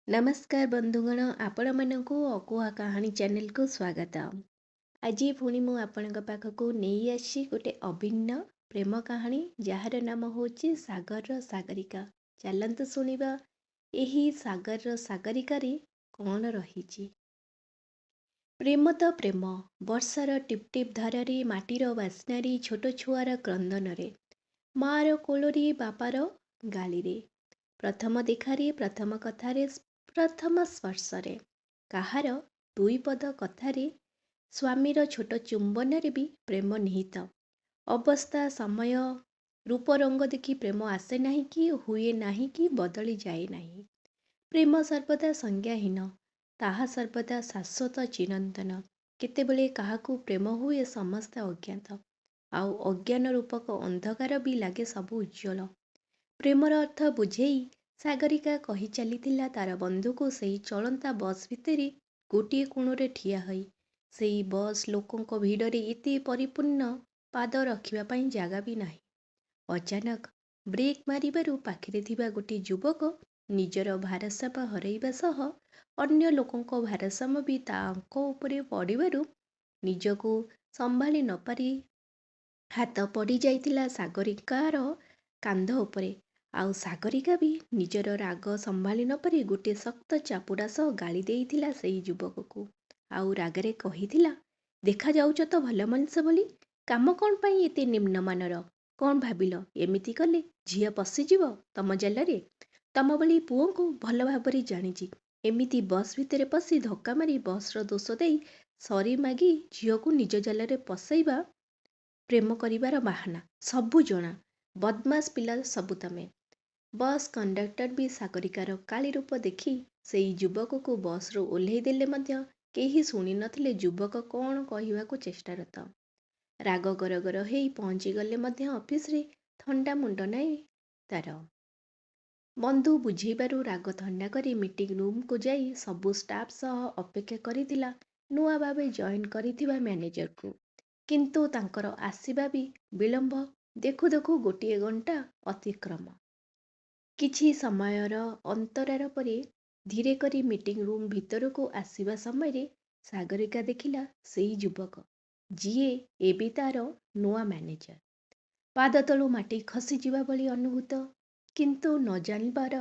नमस्कार बंधुगण आपण मानकु अकुहा कहानी चैनल को स्वागत। आज पुणी मु आपणक पाखकु नहीं आसी गोटे अभिन्न प्रेम कहानी जार नाम होची सागर र सागरिका। चलंतु सुनिबा एही सागर र सागरिका रे कौन रहीची। प्रेम तो प्रेम वर्षार टिप टिप धारारे माटीर बास्नारी छोट छुआर क्रंदनरे मार कोलरे बापार गालीरे प्रथम देखारे प्रथम कथारे प्रथम स्पर्शरे काहार दुई पद कथारे स्वामीर छोट चुंबन भी प्रेम निहित अवस्था समय रूप रंग देखि प्रेम आसे नहीं कि हुए नहीं कि बदली जाए नहीं। प्रेम सर्वदा संज्ञाहीन ताहा सर्वदा शाश्वत चिरंतन केतेबेले काहाकू प्रेम हुए समस्त अज्ञात आउ अज्ञान रूपक अंधकार भी लागे सबु उज्ज्वल। प्रेमर अर्थ बुझेई सागरिका कही चलीथिला तार बंधुको सेई चलंता बस भितरे गोटिए कोणरे ठिया होई सेई बस लोकों भिड़रे एते परिपूर्ण पाद रखिबा पई जागा भी नाही। अचानक ब्रेक मारिबारु पाखरे थिबा गोटे युवक निजर भारसाम्य हरैबा सह अन्य लोकों भारसाम्य भी तांको उपरे पड़िबारु निजको संभाली न पारी हाथ पड़ी जाइथिला सागरिकार कांध उपरे। आउ सागरिका भी निजर राग संभाली न पारी गोटे शक्त चापुड़ा सह गाली देइथिला सेई युवक को। आउ रागरे कहिथिला देखा जाउछ तो भल मनुष्य बोली काम कौन पाई एते निम्नमानर कौन भाबिल एमिति कले झिया पशिଯିव तम जालरे तम बोली पुओ को भल भाबरे जानिछि एमिति बस भितरे पशि धक्का मारी बसर दोष देई सरी मागी झियो को निज जालरे पसैबा प्रेम करिबार बाहाना सबु जना बदमाश पिला सबु तमे। बस कंडक्टर भी सागरिकार काली रूप देखी सेई युवक को बस रो ओल्हेई देले मध्य केही सुनी नथिले युवक कौन कहिबाकू चेष्टारत। राग गरगर हेई पहुँची गले मध्य ऑफिस रे थंडा मुंड नाई तार बंधु बुझेबारु राग थंडा करी मीटिंग रूम को जाई सबु स्टाफ सह अपेक्षा करिथिला नुआ भावे जॉइन करिथिबा मैनेजर को। किंतु तांकर आसीबा भी विलंब देखु देखु गोटिए घंटा अतिक्रम। किछि समयर अंतरार परे धीरे करी मीटिंग रूम भीतर को आसीबा समय रे सागरिका देखिला सेई युवक जीए एबी तार नुआ मैनेजर पाद तलु माटी खसी जीवा भली अनुभूत किंतु न जानिबार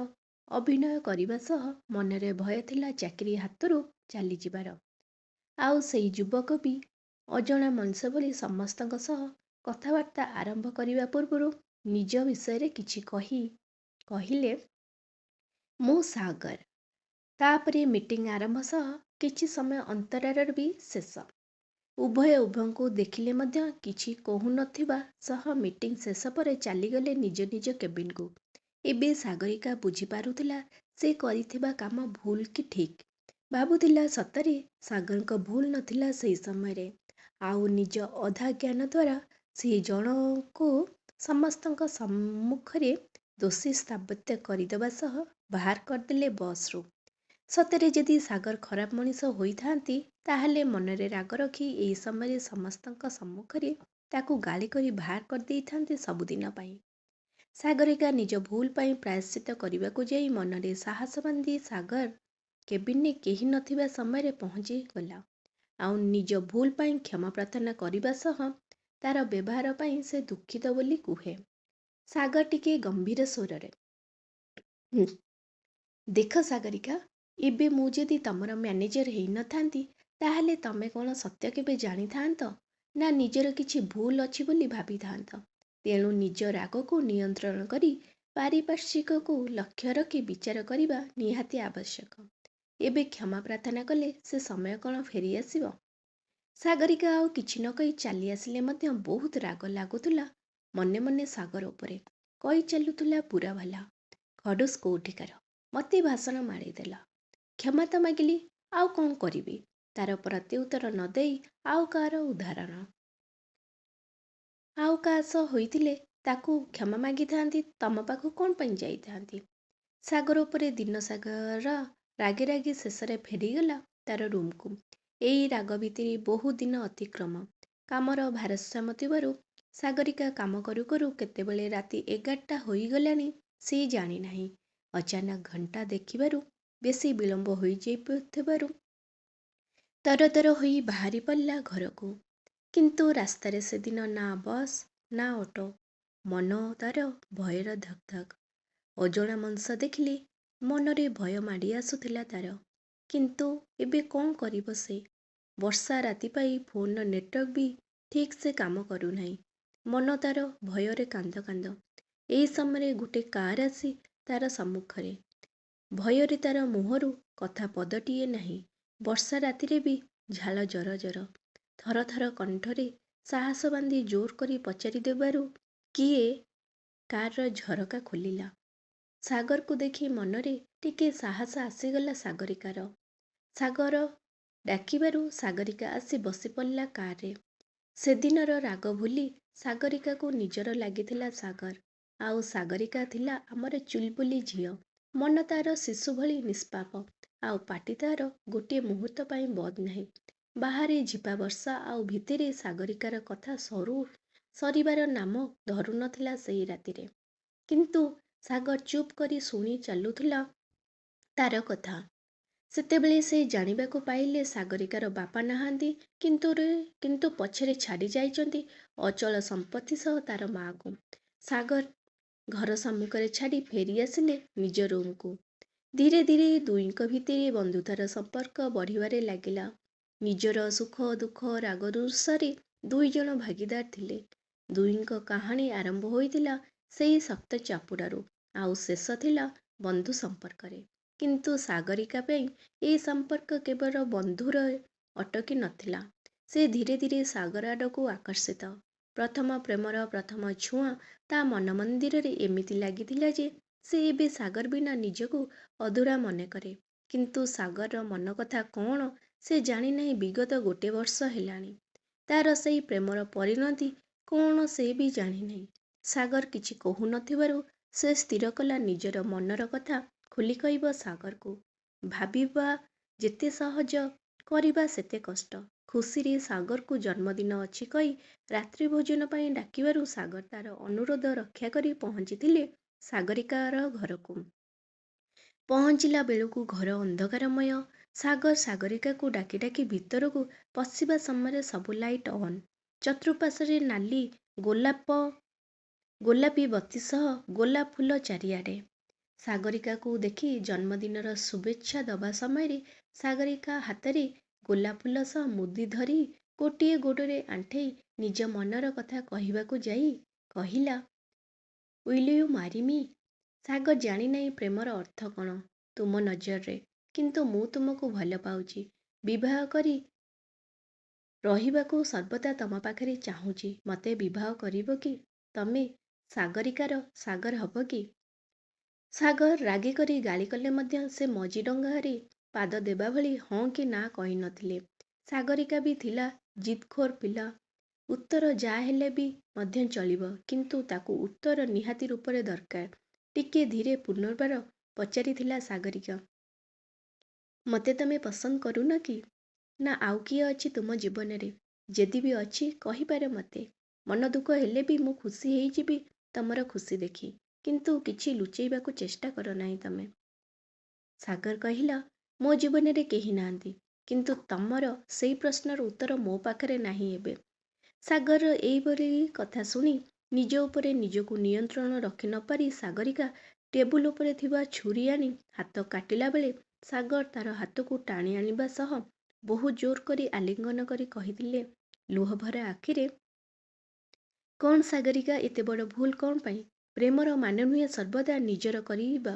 अभिनय करिबा सह मनरे भय थिला चाकरी हातरू चली जिबार। आउ सेई युवक भी अजणा मनुष्य भली समस्तक सह कथावार्ता आरंभ करिबा पूर्वरु निज विषय रे किछि कहिले मु सागर तापरे मीटिंग आरंभ सह किछि समय अंतरार भी शेष। उभय उभयଙ୍କୁ देखिले मध्य किछि कहु नथिबा सह मीटिंग शेष परे चलीगले निज निज केबिन को। एबे सागरिका बुझी पारुथिला से करिथिबा काम भूल कि ठीक भाबुथिला सतरे सागर को भूल नथिला सेई समय रे आउ निज अधा ज्ञान द्वारा से जन को समस्तक सम्मुखरे दोषी स्थापित करदेवा सह बाहर करदेले बस रु। सतरे यदि सागर खराब मनीष होइथांती ताहले मनरे राग रखी एई समय समस्तक सम्मुखरे ताकू गाली करी बाहर कर देइथांते सबुदिन पाई। सागरिका निज भूल पाई प्रायश्चित करबाकू जाई मनरे साहस बांधी सागर केबिन ने केही नथिबा समय पहुंची गला आउ निज भूल पाई क्षमा प्रार्थना करबा सह तार व्यवहार पाई से दुखित बोली कुहे। सागर टिके गंभीर स्वर रे देख सागरिका एबे मु जदि तमर मैनेजर हेई नथांती ताहले तमे कौन सत्य केबे जानी थांत ना निजर किछि भूल अछि बोली भाबी थांत। तेणु निज राग को नियंत्रण करी पारिपार्श्विक को लक्ष्य रखी विचार करिबा निहाती आवश्यक। एबे क्षमा प्रार्थना कले से समय कौन फेरी आसीबो। सागरिका आउ किछि न कही चली आसिले मध्य बहुत राग लागुथुला मने मने सागर उपरे कही चलुथुला पूरा भला खडूस कोठिकार मते भाषण मारिदेला क्षमा तो मागिली आउ कौन करिबी तार प्रत्युत्तर न देई आउ कार उदाहरण आउ कास होइथिले ताकू क्षमा मागी थांती तम पाखु कौन पई जाई थांती। सागर उपरे दिन सागर रागे रागे शेषरे फेरीगला तार रूम को। एई राग भितरी बहु दिन अतिक्रम कामर भारसाम्य थिबारु सागरिका काम करू करू केतेबेले राति 11टा होई गलानी से जानी नाही। अचानक घंटा देखिबारु ବେଶୀ ବିଳମ୍ବ ହୋଇଯାଇଥିବାରୁ ତରତର ହୋଇ ବାହାରି ପଡ଼ିଲା ଘରକୁ। କିନ୍ତୁ ରାସ୍ତାରେ ସେଦିନ ନା ବସ୍ ନା ଅଟୋ। ମନ ତାର ଭୟର ଧକ୍ ଧକ୍। ଅଜଣା ମଣିଷ ଦେଖିଲେ ମନରେ ଭୟ ମାଡ଼ି ଆସୁଥିଲା ତାର। କିନ୍ତୁ ଏବେ କ'ଣ କରିବ ସେ? ବର୍ଷା ରାତି ପାଇଁ ଫୋନର ନେଟୱାର୍କ ବି ଠିକ୍ ସେ କାମ କରୁନାହିଁ। ମନ ତାର ଭୟରେ କାନ୍ଦ କାନ୍ଦ। ଏହି ସମୟରେ ଗୋଟେ କାର୍ ଆସି ତାର ସମ୍ମୁଖରେ। ଭୟରେ ତାର ମୁହଁରୁ କଥା ପଦଟିଏ ନାହିଁ। ବର୍ଷା ରାତିରେ ବି ଝାଳ ଜର ଜର। ଥର ଥର କଣ୍ଠରେ ସାହସ ବାନ୍ଧି ଜୋର କରି ପଚାରି ଦେବାରୁ କିଏ କାର୍ର ଝରକା ଖୋଲିଲା। ସାଗରକୁ ଦେଖି ମନରେ ଟିକେ ସାହସ ଆସିଗଲା ସାଗରିକାର। ସାଗର ଡାକିବାରୁ ସାଗରିକା ଆସି ବସି ପଡ଼ିଲା କାର୍ରେ। ସେଦିନର ରାଗ ଭୁଲି ସାଗରିକାକୁ ନିଜର ଲାଗିଥିଲା ସାଗର। ଆଉ ସାଗରିକା ଥିଲା ଆମର ଚୁଲବୁଲି ଝିଅ। ମନ ତାର ଶିଶୁ ଭଳି ନିଷ୍ପାପ। ଆଉ ପାଟି ତାର ଗୋଟିଏ ମୁହୂର୍ତ୍ତ ପାଇଁ ବନ୍ଦ ନାହିଁ। ବାହାରେ ଝିପା ବର୍ଷା ଆଉ ଭିତରେ ସାଗରିକାର କଥା ସରିବାର ନାମ ଧରୁନଥିଲା ସେଇ ରାତିରେ। କିନ୍ତୁ ସାଗର ଚୁପ୍ କରି ଶୁଣି ଚାଲୁଥିଲା ତାର କଥା। ସେତେବେଳେ ସେ ଜାଣିବାକୁ ପାଇଲେ ସାଗରିକାର ବାପା ନାହାନ୍ତି, କିନ୍ତୁ ପଛରେ ଛାଡ଼ି ଯାଇଛନ୍ତି ଅଚଳ ସମ୍ପତ୍ତି ସହ ତାର ମାଆକୁ। ସାଗର ଘର ସମ୍ମୁଖରେ ଛାଡ଼ି ଫେରି ଆସିଲେ ନିଜ ରୁମ୍କୁ। ଧୀରେ ଧୀରେ ଦୁହିଁଙ୍କ ଭିତରେ ବନ୍ଧୁତାର ସମ୍ପର୍କ ବଢ଼ିବାରେ ଲାଗିଲା। ନିଜର ସୁଖ ଦୁଃଖ ରାଗ ରୁଷାରେ ଦୁଇଜଣ ଭାଗିଦାର ଥିଲେ। ଦୁହିଁଙ୍କ କାହାଣୀ ଆରମ୍ଭ ହୋଇଥିଲା ସେଇ ଶକ୍ତ ଚାପୁଡ଼ାରୁ, ଆଉ ଶେଷ ଥିଲା ବନ୍ଧୁ ସମ୍ପର୍କରେ। କିନ୍ତୁ ସାଗରିକା ପାଇଁ ଏହି ସମ୍ପର୍କ କେବଳ ବନ୍ଧୁରେ ଅଟକି ନଥିଲା। ସେ ଧୀରେ ଧୀରେ ସାଗର ଆଡ଼କୁ ଆକର୍ଷିତ। ପ୍ରଥମ ପ୍ରେମର ପ୍ରଥମ ଛୁଆଁ ତା ମନ ମନ୍ଦିରରେ ଏମିତି ଲାଗିଥିଲା ଯେ ସେ ଏବେ ସାଗର ବିନା ନିଜକୁ ଅଧୁରା ମନେକରେ। କିନ୍ତୁ ସାଗରର ମନ କଥା କ'ଣ ସେ ଜାଣିନାହିଁ ବିଗତ 1 ବର୍ଷ ହେଲାଣି। ତାର ସେଇ ପ୍ରେମର ପରିଣତି କ'ଣ ସେ ବି ଜାଣିନାହିଁ। ସାଗର କିଛି କହୁନଥିବାରୁ ସେ ସ୍ଥିର କଲା ନିଜର ମନର କଥା ଖୋଲି କହିବ ସାଗରକୁ। ଭାବିବା ଯେତେ ସହଜ, କରିବା ସେତେ କଷ୍ଟ। ଖୁସିରେ ସାଗରକୁ ଜନ୍ମଦିନ ଅଛି କହି ରାତ୍ରି ଭୋଜନ ପାଇଁ ଡାକିବାରୁ ସାଗର ତାର ଅନୁରୋଧ ରକ୍ଷା କରି ପହଞ୍ଚିଥିଲେ ସାଗରିକାର ଘରକୁ। ପହଞ୍ଚିଲା ବେଳକୁ ଘର ଅନ୍ଧକାରମୟ। ସାଗର ସାଗରିକାକୁ ଡାକି ଡାକି ଭିତରକୁ ପଶିବା ସମୟରେ ସବୁ ଲାଇଟ୍ ଅନ୍। ଚତୁଃପାର୍ଶ୍ୱରେ ନାଲି ଗୋଲାପୀ ବତୀ ସହ ଗୋଲାପ ଫୁଲ ଚାରିଆଡ଼େ। ସାଗରିକାକୁ ଦେଖି ଜନ୍ମଦିନର ଶୁଭେଚ୍ଛା ଦେବା ସମୟରେ ସାଗରିକା ହାତରେ ଗୋଲାପ ଫୁଲ ସହ ମୁଦି ଧରି ଗୋଟିଏ ଗୋଡ଼ରେ ଆଣ୍ଠେଇ ନିଜ ମନର କଥା କହିବାକୁ ଯାଇ କହିଲା, ୱିଲ୍ ୟୁ ମ୍ୟାରି ମି? ସାଗର ଜାଣିନାହିଁ ପ୍ରେମର ଅର୍ଥ କ'ଣ ତୁମ ନଜରରେ। କିନ୍ତୁ ମୁଁ ତୁମକୁ ଭଲ ପାଉଛି। ବିବାହ କରି ରହିବାକୁ ସର୍ବଦା ତମ ପାଖରେ ଚାହୁଁଛି। ମୋତେ ବିବାହ କରିବ କି? ତମେ ସାଗରିକାର ସାଗର ହବ କି? ସାଗର ରାଗି କରି ଗାଳି କଲେ ମଧ୍ୟ ସେ ମଝି ଡଙ୍ଗାରେ ପାଦ ଦେବା ଭଳି ହଁ କି ନା କହିନଥିଲେ। ସାଗରିକା ବି ଥିଲା ଜିଦଖୋର ପିଲା। ଉତ୍ତର ଯାହା ହେଲେ ବି ମଧ୍ୟ ଚଳିବ, କିନ୍ତୁ ତାକୁ ଉତ୍ତର ନିହାତି ରୂପରେ ଦରକାର। ଟିକେ ଧୀରେ ପୁନର୍ବାର ପଚାରିଥିଲା ସାଗରିକା, ମୋତେ ତମେ ପସନ୍ଦ କରୁନ କି? ନା ଆଉ କିଏ ଅଛି ତୁମ ଜୀବନରେ? ଯଦି ବି ଅଛି କହିପାର ମୋତେ। ମନ ଦୁଃଖ ହେଲେ ବି ମୁଁ ଖୁସି ହେଇଯିବି ତମର ଖୁସି ଦେଖି। କିନ୍ତୁ କିଛି ଲୁଚେଇବାକୁ ଚେଷ୍ଟା କର ନାହିଁ ତମେ। ସାଗର କହିଲା, ମୋ ଜୀବନରେ କେହି ନାହାନ୍ତି, କିନ୍ତୁ ତମର ସେଇ ପ୍ରଶ୍ନର ଉତ୍ତର ମୋ ପାଖରେ ନାହିଁ ଏବେ। ସାଗରର ଏଇଭଳି କଥା ଶୁଣି ନିଜ ଉପରେ ନିଜକୁ ନିୟନ୍ତ୍ରଣ ରଖି ନପାରି ସାଗରିକା ଟେବୁଲ ଉପରେ ଥିବା ଛୁରୀ ଆଣି ହାତ କାଟିଲା ବେଳେ ସାଗର ତାର ହାତକୁ ଟାଣି ଆଣିବା ସହ ବହୁ ଜୋର କରି ଆଲିଙ୍ଗନ କରି କହିଥିଲେ ଲୁହଭରା ଆଖିରେ, କ'ଣ ସାଗରିକା ଏତେ ବଡ଼ ଭୁଲ କ'ଣ ପାଇଁ? ପ୍ରେମର ମାନେ ନୁହେଁ ସର୍ବଦା ନିଜର କରିବା,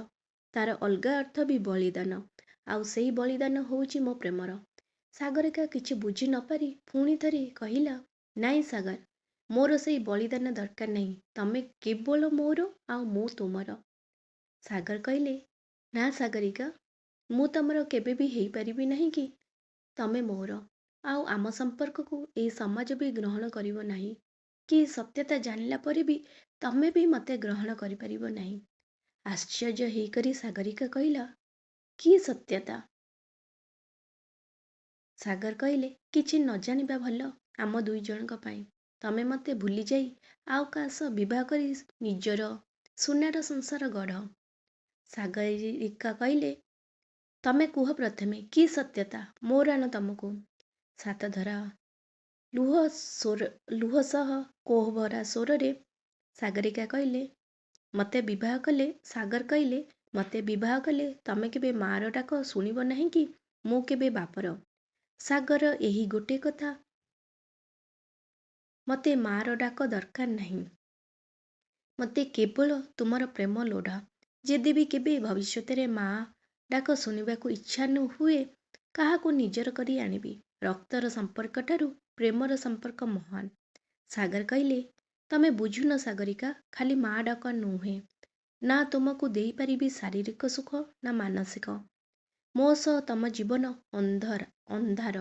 ତାର ଅଲଗା ଅର୍ଥ ବି ବଳିଦାନ। ଆଉ ସେଇ ବଳିଦାନ ହେଉଛି ମୋ ପ୍ରେମର। ସାଗରିକା କିଛି ବୁଝି ନପାରି ପୁଣି ଥରେ କହିଲା, ନାଇଁ ସାଗର, ମୋର ସେଇ ବଳିଦାନ ଦରକାର ନାହିଁ। ତମେ କେବଳ ମୋର ଆଉ ମୁଁ ତୁମର। ସାଗର କହିଲେ, ନା ସାଗରିକା, ମୁଁ ତମର କେବେ ବି ହେଇପାରିବି ନାହିଁ କି ତମେ ମୋର। ଆଉ ଆମ ସମ୍ପର୍କକୁ ଏହି ସମାଜ ବି ଗ୍ରହଣ କରିବ ନାହିଁ। କି ସତ୍ୟତା ଜାଣିଲା ପରେ ବି ତମେ ବି ମୋତେ ଗ୍ରହଣ କରିପାରିବ ନାହିଁ। ଆଶ୍ଚର୍ଯ୍ୟ ହେଇକରି ସାଗରିକା କହିଲା, କି ସତ୍ୟତା? ସାଗର କହିଲେ, କିଛି ନ ଜାଣିବା ଭଲ ଆମ ଦୁଇ ଜଣଙ୍କ ପାଇଁ। ତମେ ମୋତେ ଭୁଲିଯାଇ ଆଉ କାହା ସହ ବିବାହ କରି ନିଜର ସୁନାର ସଂସାର ଗଢ଼। ସାଗରିକା କହିଲେ, ତମେ କୁହ ପ୍ରଥମେ କି ସତ୍ୟତା ମୋର ଆଣ ତମକୁ। ସାତଧରା ଲୁହ ସହ କୋହଭରା ସ୍ୱରରେ ସାଗରିକା କହିଲେ, ମୋତେ ବିବାହ କଲେ ସାଗର କହିଲେ, ମୋତେ ବିବାହ କଲେ ତମେ କେବେ ମାର ଡାକ ଶୁଣିବ ନାହିଁ କି ମୁଁ କେବେ ବାପର। ସାଗର ଏହି ଗୋଟିଏ କଥା, ମୋତେ ମାର ଡାକ ଦରକାର ନାହିଁ। ମୋତେ କେବଳ ତୁମର ପ୍ରେମ ଲୋଡ଼ା। ଯଦି ବି କେବେ ଭବିଷ୍ୟତରେ ମା ଡାକ ଶୁଣିବାକୁ ଇଚ୍ଛା ନ ହୁଏ, କାହାକୁ ନିଜର କରି ଆଣିବି। ରକ୍ତର ସମ୍ପର୍କଠାରୁ ପ୍ରେମର ସମ୍ପର୍କ ମହାନ। ସାଗର କହିଲେ, ତମେ ବୁଝୁନ ସାଗରିକା, ଖାଲି ମା ଡାକ ନୁହେଁ, ନା ତୁମକୁ ଦେଇପାରିବି ଶାରୀରିକ ସୁଖ ନା ମାନସିକ। ମୋ ସହ ତମ ଜୀବନ ଅନ୍ଧାର।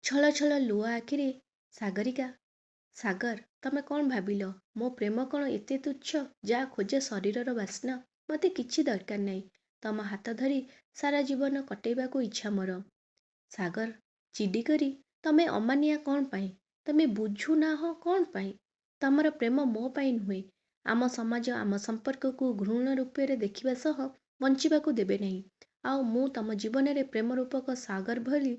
ଛଳ ଛଳ ଲୁହ ଆଖିରେ ସାଗରିକା, ସାଗର, ତମେ କ'ଣ ଭାବିଲ? ମୋ ପ୍ରେମ କ'ଣ ଏତେ ତୁଚ୍ଛ ଯାହା ଖୋଜେ ଶରୀରର ବାସ୍ନା? ମୋତେ କିଛି ଦରକାର ନାହିଁ। ତମ ହାତ ଧରି ସାରା ଜୀବନ କଟେଇବାକୁ ଇଚ୍ଛା ମୋର। ସାଗର ଚିଡ଼ି କରି, ତମେ ଅମାନିଆ କ'ଣ ପାଇଁ? ତମେ ବୁଝୁନାହଁ କ'ଣ ପାଇଁ? ତମର ପ୍ରେମ ମୋ ପାଇଁ ନୁହେଁ। ଆମ ସମାଜ ଆମ ସମ୍ପର୍କକୁ ଘୃଣ୍ୟ ରୂପରେ ଦେଖିବା ସହ ବଞ୍ଚିବାକୁ ଦେବେ ନାହିଁ। ଆଉ ମୁଁ ତମ ଜୀବନରେ ପ୍ରେମ ରୂପକ ସାଗର ଭଳି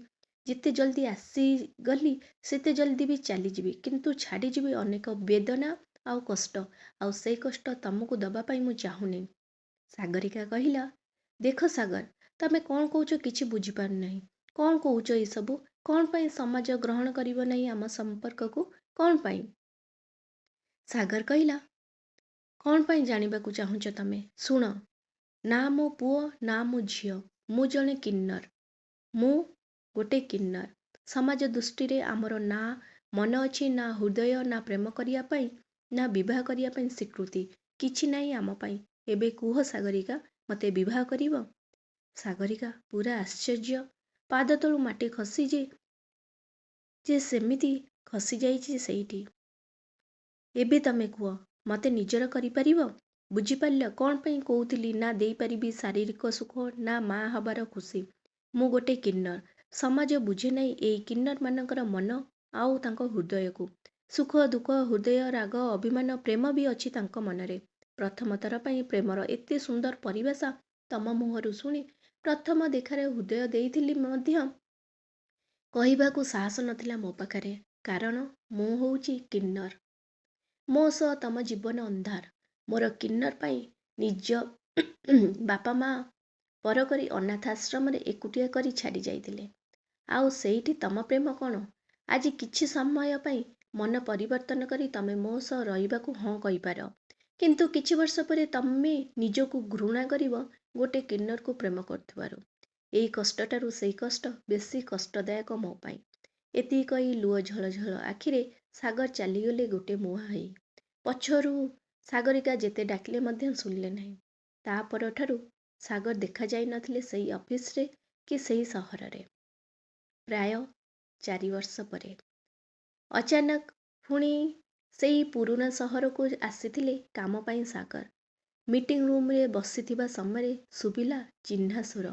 ଯେତେ ଜଲ୍ଦି ଆସିଗଲି ସେତେ ଜଲ୍ଦି ବି ଚାଲିଯିବି, କିନ୍ତୁ ଛାଡ଼ିଯିବି ଅନେକ ବେଦନା ଆଉ କଷ୍ଟ, ଆଉ ସେଇ କଷ୍ଟ ତମକୁ ଦେବା ପାଇଁ ମୁଁ ଚାହୁଁନି। ସାଗରିକା କହିଲା, ଦେଖ ସାଗର, ତମେ କ'ଣ କହୁଛ କିଛି ବୁଝିପାରୁନାହିଁ। କ'ଣ କହୁଛ ଏସବୁ? କ'ଣ ପାଇଁ ସମାଜ ଗ୍ରହଣ କରିବ ନାହିଁ ଆମ ସମ୍ପର୍କକୁ? କ'ଣ ପାଇଁ? ସାଗର କହିଲା, କ'ଣ ପାଇଁ ଜାଣିବାକୁ ଚାହୁଁଛ ତମେ? ଶୁଣ, ନା ମୋ ପୁଅ ନା ମୋ ଝିଅ, ମୁଁ ଜଣେ କିନ୍ନର। ମୁଁ ଗୋଟେ କିନ୍ନର। ସମାଜ ଦୃଷ୍ଟିରେ ଆମର ନା ମନ ଅଛି, ନା ହୃଦୟ, ନା ପ୍ରେମ କରିବା ପାଇଁ, ନା ବିବାହ କରିବା ପାଇଁ ସ୍ୱୀକୃତି କିଛି ନାହିଁ ଆମ ପାଇଁ। ଏବେ କୁହ ସାଗରିକା, ମୋତେ ବିବାହ କରିବ? ସାଗରିକା ପୁରା ଆଶ୍ଚର୍ଯ୍ୟ। ପାଦ ତଳୁ ମାଟି ଖସି ଯେ ସେମିତି ଖସିଯାଇଛି ସେଇଠି। ଏବେ ତମେ କୁହ, ମୋତେ ନିଜର କରିପାରିବ? ବୁଝିପାରିଲ କ'ଣ ପାଇଁ କହୁଥିଲି ନା ଦେଇପାରିବି ଶାରୀରିକ ସୁଖ ନା ମା ହେବାର ଖୁସି। ମୁଁ ଗୋଟେ କିନ୍ନର। ସମାଜ ବୁଝେ ନାହିଁ ଏଇ କିନ୍ନରମାନଙ୍କର ମନ ଆଉ ତାଙ୍କ ହୃଦୟକୁ। ସୁଖ ଦୁଃଖ, ହୃଦୟ, ରାଗ, ଅଭିମାନ, ପ୍ରେମ ବି ଅଛି ତାଙ୍କ ମନରେ। ପ୍ରଥମ ଥର ପାଇଁ ପ୍ରେମର ଏତେ ସୁନ୍ଦର ପରିଭାଷା ତମ ମୁହଁରୁ ଶୁଣି ପ୍ରଥମ ଦେଖାରେ ହୃଦୟ ଦେଇଥିଲି ମଧ୍ୟ କହିବାକୁ ସାହସ ନଥିଲା ମୋ ପାଖରେ। କାରଣ ମୁଁ ହେଉଛି କିନ୍ନର। ମୋ ସହ ତମ ଜୀବନ ଅନ୍ଧାର। ମୋର କିନ୍ନର ପାଇଁ ନିଜ ବାପା ମା ପର କରି ଅନାଥ ଆଶ୍ରମରେ ଏକୁଟିଆ କରି ଛାଡ଼ି ଯାଇଥିଲେ। ଆଉ ସେଇଠି ତମ ପ୍ରେମ କ'ଣ? ଆଜି କିଛି ସମୟ ପାଇଁ ମନ ପରିବର୍ତ୍ତନ କରି ତମେ ମୋ ସହ ରହିବାକୁ ହଁ କହିପାର, କିନ୍ତୁ କିଛି ବର୍ଷ ପରେ ତମେ ନିଜକୁ ଘୃଣା କରିବ ଗୋଟେ କିନ୍ନରକୁ ପ୍ରେମ କରୁଥିବାରୁ। ଏଇ କଷ୍ଟଟାରୁ ସେଇ କଷ୍ଟ ବେଶୀ କଷ୍ଟଦାୟକ ମୋ ପାଇଁ। ଏତିକି କହି ଲୁହ ଝଳଝଳ ଆଖିରେ ସାଗର ଚାଲିଗଲେ ଗୋଟେ ମୁହାଁ ହେଇ। ପଛରୁ ସାଗରିକା ଯେତେ ଡାକିଲେ ମଧ୍ୟ ଶୁଣିଲେ ନାହିଁ। ତା ପରଠାରୁ ସାଗର ଦେଖାଯାଇ ନଥିଲେ ସେଇ ଅଫିସରେ କି ସେଇ ସହରରେ। ପ୍ରାୟ 4 ବର୍ଷ ପରେ ଅଚାନକ ପୁଣି ସେଇ ପୁରୁଣା ସହରକୁ ଆସିଥିଲେ କାମ ପାଇଁ ସାଗର। ମିଟିଂ ରୁମ୍ରେ ବସିଥିବା ସମୟରେ ଶୁଭିଲା ଚିହ୍ନା ସୁର।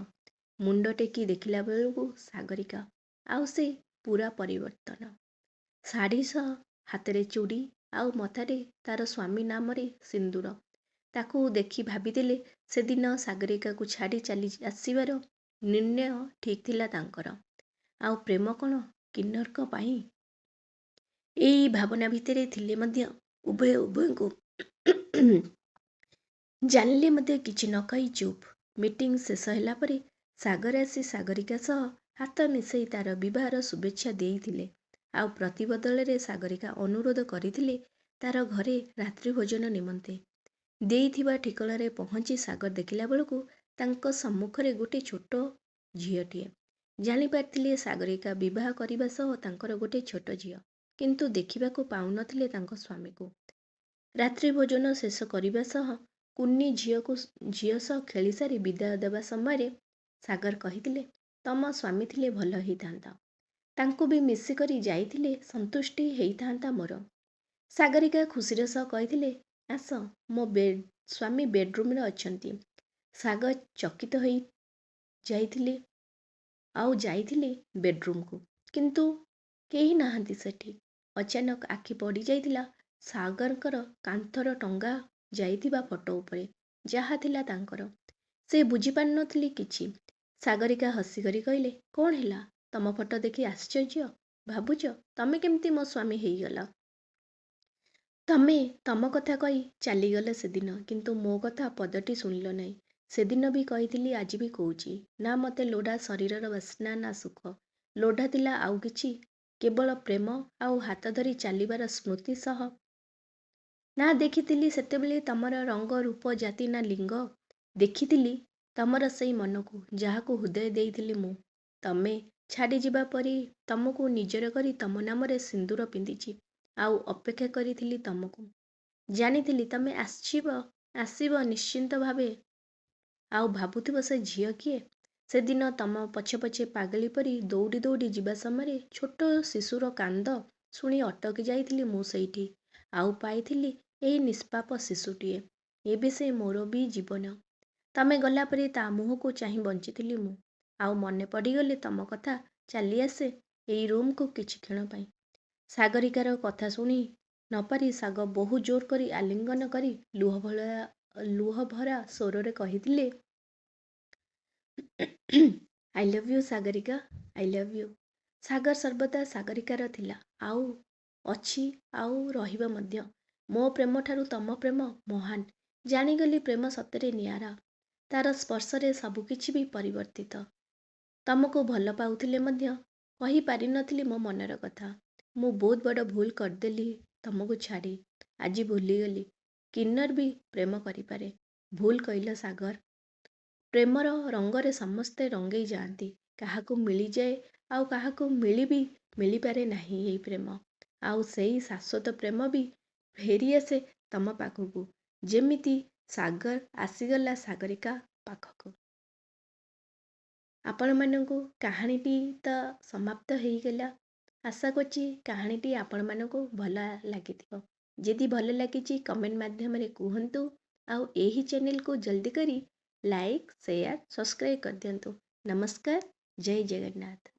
ମୁଣ୍ଡ ଟେକି ଦେଖିଲା ବେଳକୁ ସାଗରିକା, ଆଉ ସେ ପୁରା ପରିବର୍ତ୍ତନ। ଶାଢ଼ୀ ସହ ହାତରେ ଚୁଡ଼ି ଆଉ ମଥାରେ ତାର ସ୍ୱାମୀ ନାମରେ ସିନ୍ଦୁର। ତାକୁ ଦେଖି ଭାବିଦେଲେ ସେଦିନ ସାଗରିକାକୁ ଛାଡ଼ି ଚାଲି ଆସିବାର ନିର୍ଣ୍ଣୟ ଠିକ୍ ଥିଲା ତାଙ୍କର। ଆଉ ପ୍ରେମ କ'ଣ କିନ୍ନରଙ୍କ ପାଇଁ? ଏଇ ଭାବନା ଭିତରେ ଥିଲେ ମଧ୍ୟ ଉଭୟଙ୍କୁ ଜାଣିଲେ ମଧ୍ୟ କିଛି ନ କହି ଚୁପ୍। ମିଟିଂ ଶେଷ ହେଲା ପରେ ସାଗର ଆସି ସାଗରିକା ସହ ହାତ ମିଶାଇ ତାର ବିବାହର ଶୁଭେଚ୍ଛା ଦେଇଥିଲେ। ଆଉ ପ୍ରତିବଦଳରେ ସାଗରିକା ଅନୁରୋଧ କରିଥିଲେ ତାର ଘରେ ରାତ୍ରି ଭୋଜନ ନିମନ୍ତେ। ଦେଇଥିବା ଠିକଣାରେ ପହଞ୍ଚି ସାଗର ଦେଖିଲା ବେଳକୁ ତାଙ୍କ ସମ୍ମୁଖରେ ଗୋଟେ ଛୋଟ ଝିଅଟିଏ। ଜାଣିପାରିଥିଲେ ସାଗରିକା ବିବାହ କରିବା ସହ ତାଙ୍କର ଗୋଟେ ଛୋଟ ଝିଅ, କିନ୍ତୁ ଦେଖିବାକୁ ପାଉନଥିଲେ ତାଙ୍କ ସ୍ୱାମୀକୁ। ରାତ୍ରି ଭୋଜନ ଶେଷ କରିବା ସହ କୁନି ଝିଅ ସହ ଖେଳିସାରି ବିଦାୟ ଦେବା ସମୟରେ ସାଗର କହିଥିଲେ, ତମ ସ୍ୱାମୀ ଥିଲେ ଭଲ ହେଇଥାନ୍ତା। ତାଙ୍କୁ ବି ମିଶିକରି ଯାଇଥିଲେ ସନ୍ତୁଷ୍ଟି ହେଇଥାନ୍ତା ମୋର। ସାଗରିକା ଖୁସିର ସହ କହିଥିଲେ, ଆସ, ମୋ ସ୍ୱାମୀ ବେଡରୁମ୍ରେ ଅଛନ୍ତି। ସାଗର ଚକିତ ହୋଇ ଯାଇଥିଲେ ବେଡରୁମ୍କୁ, କିନ୍ତୁ କେହି ନାହାନ୍ତି ସେଠି। ଅଚାନକ ଆଖି ପଡ଼ି ଯାଇଥିଲା ସାଗରଙ୍କର କାନ୍ଥର ଟଙ୍ଗା ଯାଇଥିବା ଫଟୋ ଉପରେ, ଯାହା ଥିଲା ତାଙ୍କର। ସେ ବୁଝିପାରିନଥିଲେ କିଛି। ସାଗରିକା ହସିକରି କହିଲେ, କ'ଣ ହେଲା? ତମ ଫଟୋ ଦେଖି ଆଶ୍ଚର୍ଯ୍ୟ ଭାବୁଛ? ତମେ କେମିତି ମୋ ସ୍ୱାମୀ ହେଇଗଲ? ତମେ ତମ କଥା କହି ଚାଲିଗଲ ସେଦିନ, କିନ୍ତୁ ମୋ କଥା ପଦଟି ଶୁଣିଲ ନାହିଁ। ସେଦିନ ବି କହିଥିଲି, ଆଜି ବି କହୁଛି, ନା ମୋତେ ଲୋଡ଼ା ଶରୀରର ବାସ୍ନା ନା ସୁଖ। ଲୋଡ଼ା ଥିଲା ଆଉ କିଛି, କେବଳ ପ୍ରେମ ଆଉ ହାତ ଧରି ଚାଲିବାର ସ୍ମୃତି ସହ। ନା ଦେଖିଥିଲି ସେତେବେଳେ ତମର ରଙ୍ଗ ରୂପ ଜାତି ନା ଲିଙ୍ଗ। ଦେଖିଥିଲି ତମର ସେଇ ମନକୁ, ଯାହାକୁ ହୃଦୟ ଦେଇଥିଲି ମୁଁ। ତମେ ଛାଡ଼ିଯିବା ପରି ତମକୁ ନିଜର କରି ତମ ନାମରେ ସିନ୍ଦୁର ପିନ୍ଧିଛି, ଆଉ ଅପେକ୍ଷା କରିଥିଲି ତମକୁ। ଜାଣିଥିଲି ତମେ ଆସିବ ନିଶ୍ଚିନ୍ତ ଭାବେ। ଆଉ ଭାବୁଥିବ ସେ ଝିଅ କିଏ? ସେଦିନ ତମ ପଛେ ପଛେ ପାଗଳି ପରି ଦୌଡ଼ି ଦୌଡ଼ି ଯିବା ସମୟରେ ଛୋଟ ଶିଶୁର କାନ୍ଦ ଶୁଣି ଅଟକି ଯାଇଥିଲି ମୁଁ ସେଇଠି। ଆଉ ପାଇଥିଲି ଏହି ନିଷ୍ପାପ ଶିଶୁଟିଏ। ଏବେ ସେ ମୋର ବି ଜୀବନ। ତମେ ଗଲା ପରେ ତା ମୁହଁକୁ ଚାହିଁ ବଞ୍ଚିଥିଲି ମୁଁ। ଆଉ ମନେ ପଡ଼ିଗଲେ ତମ କଥା ଚାଲି ଆସେ ଏଇ ରୁମ୍କୁ କିଛି କ୍ଷଣ ପାଇଁ। ସାଗରିକାର କଥା ଶୁଣି ନପାରି ସାଗ ବହୁ ଜୋର କରି ଆଲିଙ୍ଗନ କରି ଲୁହଭରା ସ୍ୱରରେ କହିଥିଲେ, I love you Sagarika, I love you. Sagar ସର୍ବଦା ସାଗରିକାର ଥିଲା, ଆଉ ଅଛି, ଆଉ ରହିବ ମଧ୍ୟ। ମୋ ପ୍ରେମଠାରୁ ତମ ପ୍ରେମ ମହାନ। ଜାଣିଗଲି ପ୍ରେମ ସତରେ ନିଆରା। ତାର ସ୍ପର୍ଶରେ ସବୁକିଛି ବି ପରିବର୍ତ୍ତିତ। ତମକୁ ଭଲ ପାଉଥିଲେ ମଧ୍ୟ କହିପାରିନଥିଲି ମୋ ମନର କଥା। ମୁଁ ବହୁତ ବଡ଼ ଭୁଲ କରିଦେଲି ତମକୁ ଛାଡ଼ି। ଆଜି ଭୁଲିଗଲି କିନ୍ନର ବି ପ୍ରେମ କରିପାରେ। ଭୁଲ କହିଲ ସାଗର। ପ୍ରେମର ରଙ୍ଗରେ ସମସ୍ତେ ରଙ୍ଗେଇ ଯାଆନ୍ତି। କାହାକୁ ମିଳିଯାଏ, ଆଉ କାହାକୁ ମିଳିପାରେ ନାହିଁ ଏହି ପ୍ରେମ। ଆଉ ସେଇ ଶାଶ୍ୱତ ପ୍ରେମ ବି ଫେରିଆସେ ତମ ପାଖକୁ, ଯେମିତି ସାଗର ଆସିଗଲା ସାଗରିକା ପାଖକୁ। ଆପଣମାନଙ୍କୁ କାହାଣୀଟି ତ ସମାପ୍ତ ହେଇଗଲା। ଆଶା କରୁଛି କାହାଣୀଟି ଆପଣମାନଙ୍କୁ ଭଲ ଲାଗିଥିବ। ଯଦି ଭଲ ଲାଗିଛି କମେଣ୍ଟ ମାଧ୍ୟମରେ କୁହନ୍ତୁ, ଆଉ ଏହି ଚ୍ୟାନେଲକୁ ଜଲ୍ଦି କରି ଲାଇକ୍, ସେୟାର, ସବସ୍କ୍ରାଇବ୍ କରିଦିଅନ୍ତୁ। ନମସ୍କାର, ଜୟ ଜଗନ୍ନାଥ।